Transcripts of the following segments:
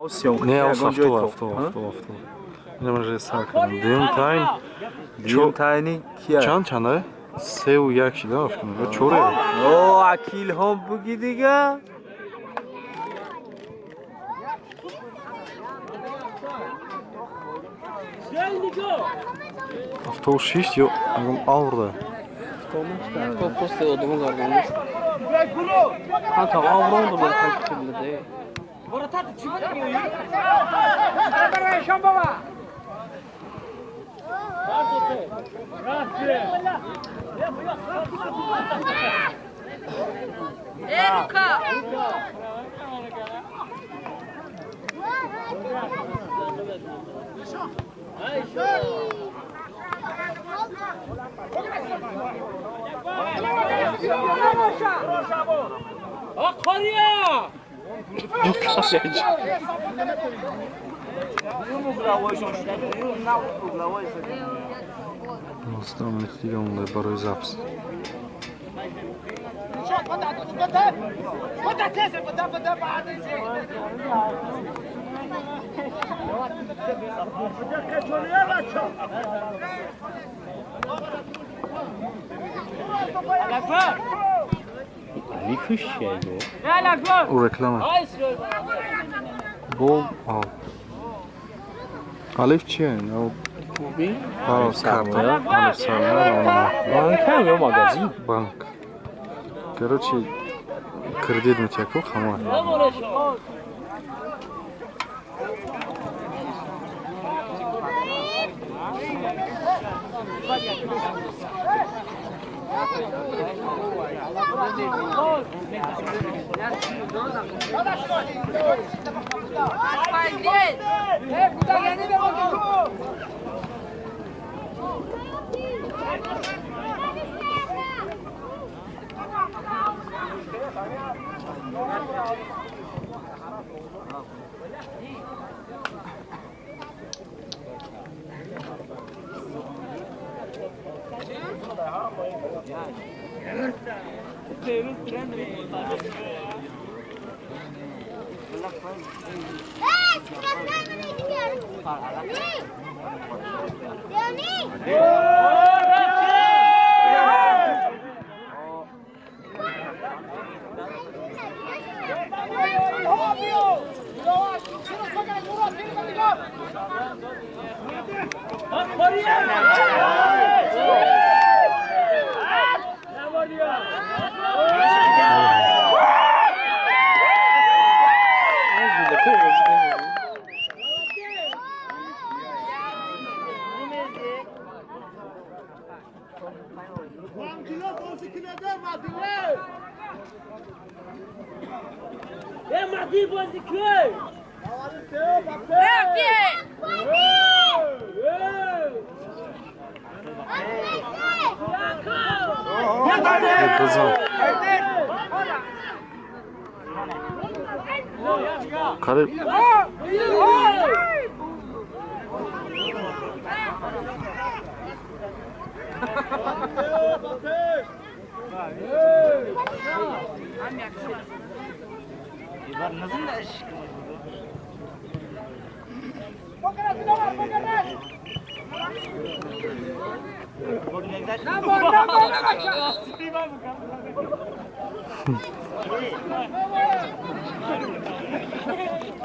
نه هفته من رسال کنم دیم تاینی کیه؟ چنده؟ 3 و 1 شده افکنم یا چوره؟ اوه اکیل هم بگی دیگه هفته و 6 یا اگم آورده Просто odamı qardanmış. Kanka avron da böyle takipçilik değil. Luka! Оставаме стигам да е барой запис. Ali fışşaydı. O reklama. Bol al. Alif чия? Kubi. Карта. Алиф Сарма. Banka mı magazin? Банк. Короче, кредит на тебя хама. Karib.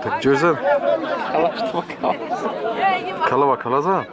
Tak Joseph. Kalava kalaza.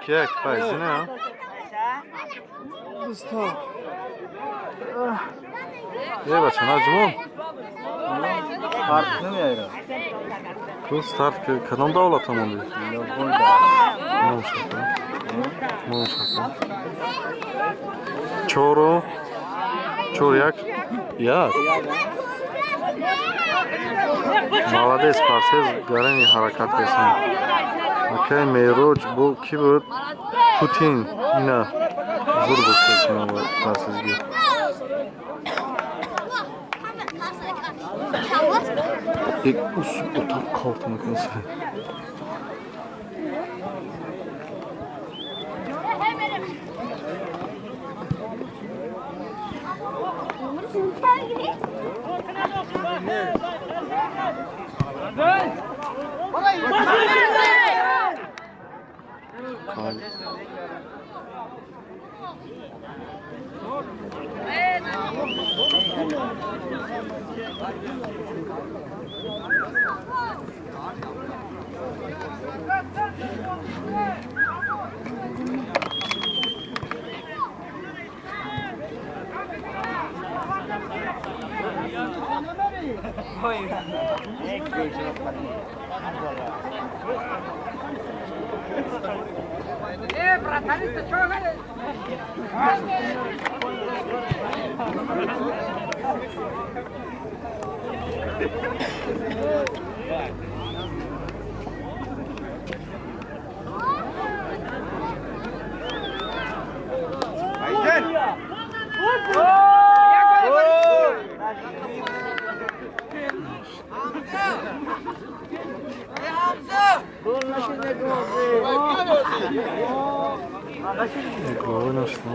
Kek fayzi ne ya? Ye bachcha najmon. Fark nima? Bu start kadam davlat tomonda. Choro. Choryak. Ya. Молодец, парсез, гарани ҳаракат касан. Окей, Мейроҷ бу ки буд? Путин. Ина зур бускен парсезги. Ek otak kaltı makinesi. Головой нашло.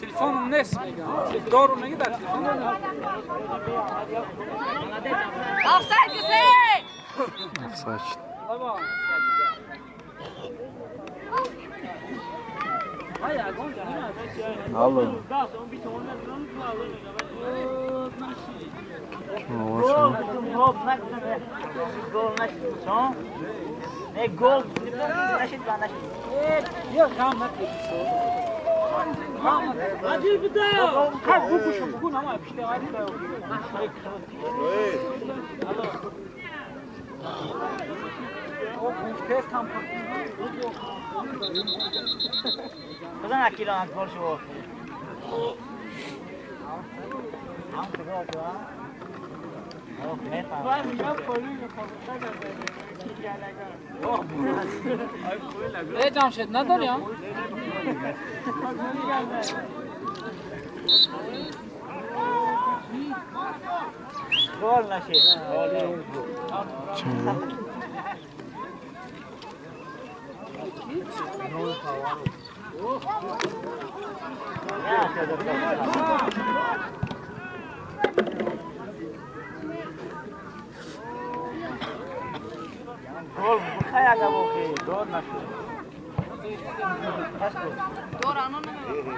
Telefonum nes میگم دارو میگه در تلفن آفساید کسی Offside. بابا Allo. یا کام نکنی عجیب بوده خب بگوشم بگو نما پیشنهادی دارم تست هم بزن اکیلا اکبر شو هم کجا تو ای جمشید نداری هم؟ گل نشه گل بخیر اگه بخیر گل نشه دور آنو نمیده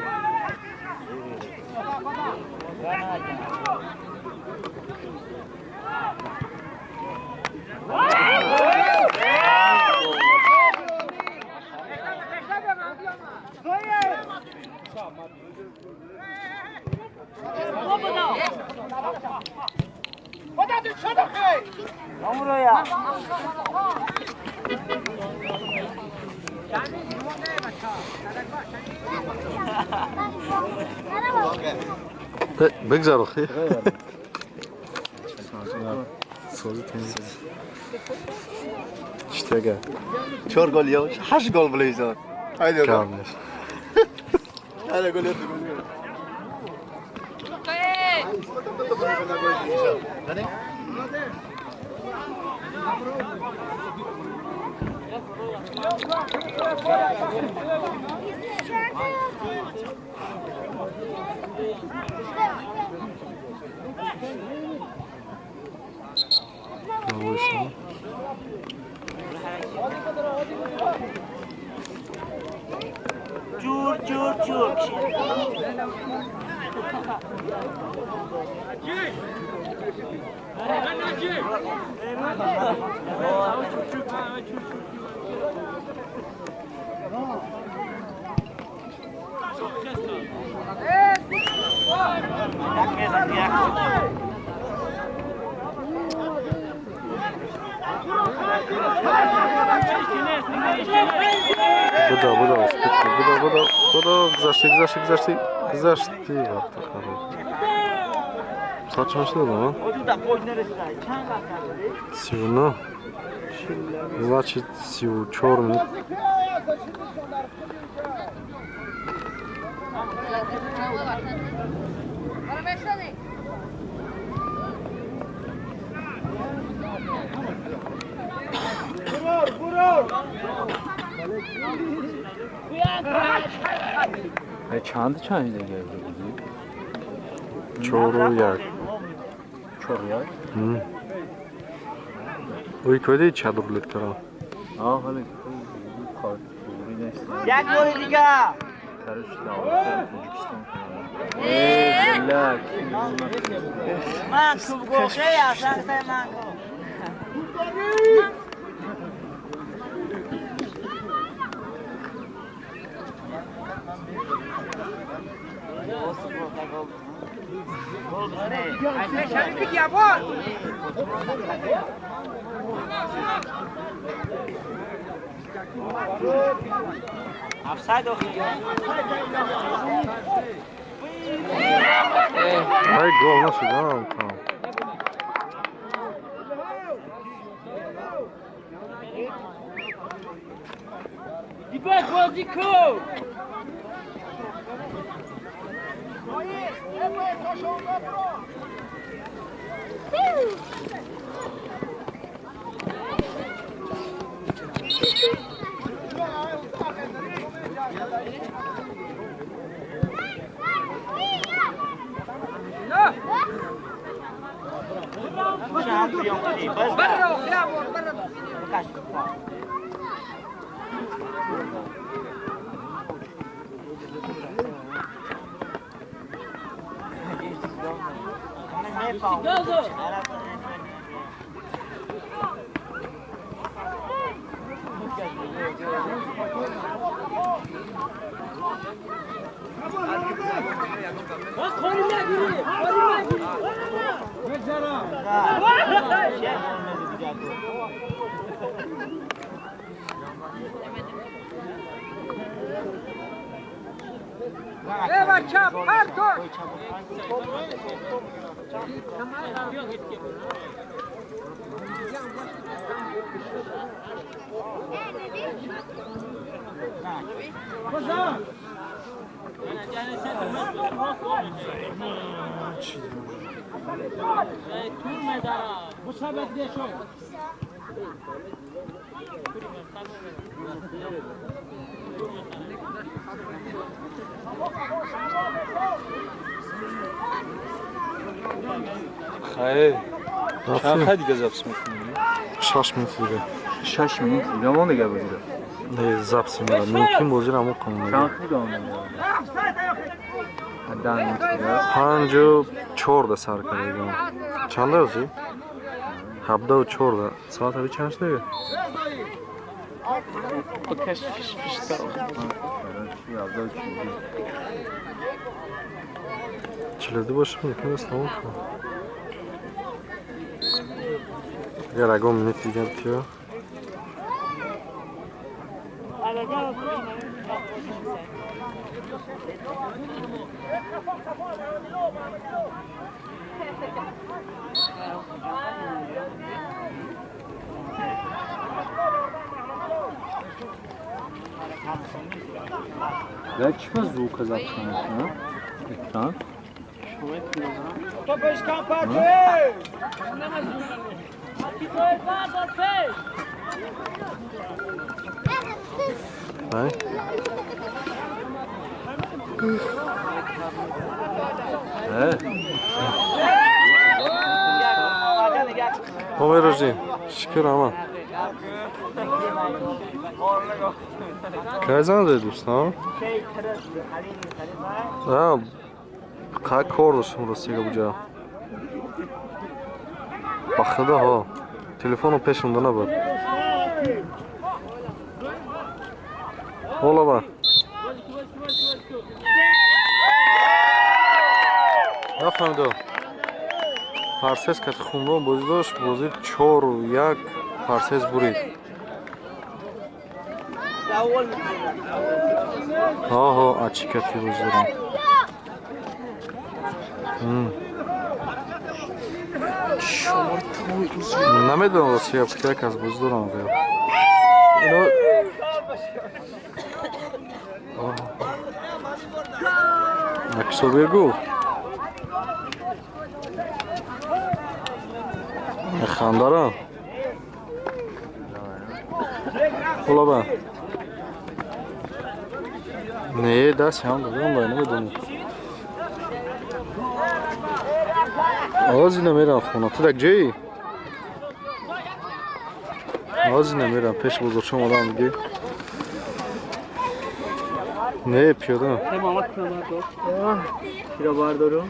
بگذار خیر سازی تنیز Çitege. 4 gol ya. 8 gol bilaysan. Haydi bakalım. Kalmış. Hadi gol at. Ne bu işin? Çur. Bu da bitti. Bu da kızartı yaptı karı. Saçma şey oldu lan. Oduda boy neresi var? Çan kalktı. Сивно. Значит, сив черный. چند دیگه بودی؟ Çoru yak. Çok ya. Oy köyde çadırlık kara. Aa hani kart bir de یک گل دیگه karış Tacikistan falan. من تو گوشه اصلا سه من افساید آخری Ay gol nasıl lan? Tamam. دیگه بازی کو Hayır. Nasıl? Hadi göz yapsın. Şaşmıyor. Şaşmayın. Yaman da gel böyle. Ne zapsın var. Mümkün bozur ama konu. Şankı da onun ya. Hangi çorda sarkarıydı. Çanda yazıyor. Habda o çorda. Saat abi çançta ya. O keş fiş Çiledi başım yakın İstanbul. Gel agom minnet diyeceğim diyor. Зачем звука записано? Экран. Дай. Омай рожден. Шикер аман. Кайзан дей дӯстон? Как кор доштам ростига буҷа. Ба худо ҳо. Телефону пеш монда набуд. Ҳола ба. Нафаҳмидам. Парсес кати хунрон бозӣ дошт, бозӣ 4-1 парсес бурид. Ҳо, ачи кати бозӣ дорам. Намедонам ростига як аз бозӣ дорам. Аксобир гул. Хандарам. Хола ба. Не, даст ҳам дадам ба намедонам. Ози намерам хона. Ту так ҷои? Ози намерам пеш бозорчом одам диге. Не, пиёда. Hey, Muhammad, piyada. Kira bardoro.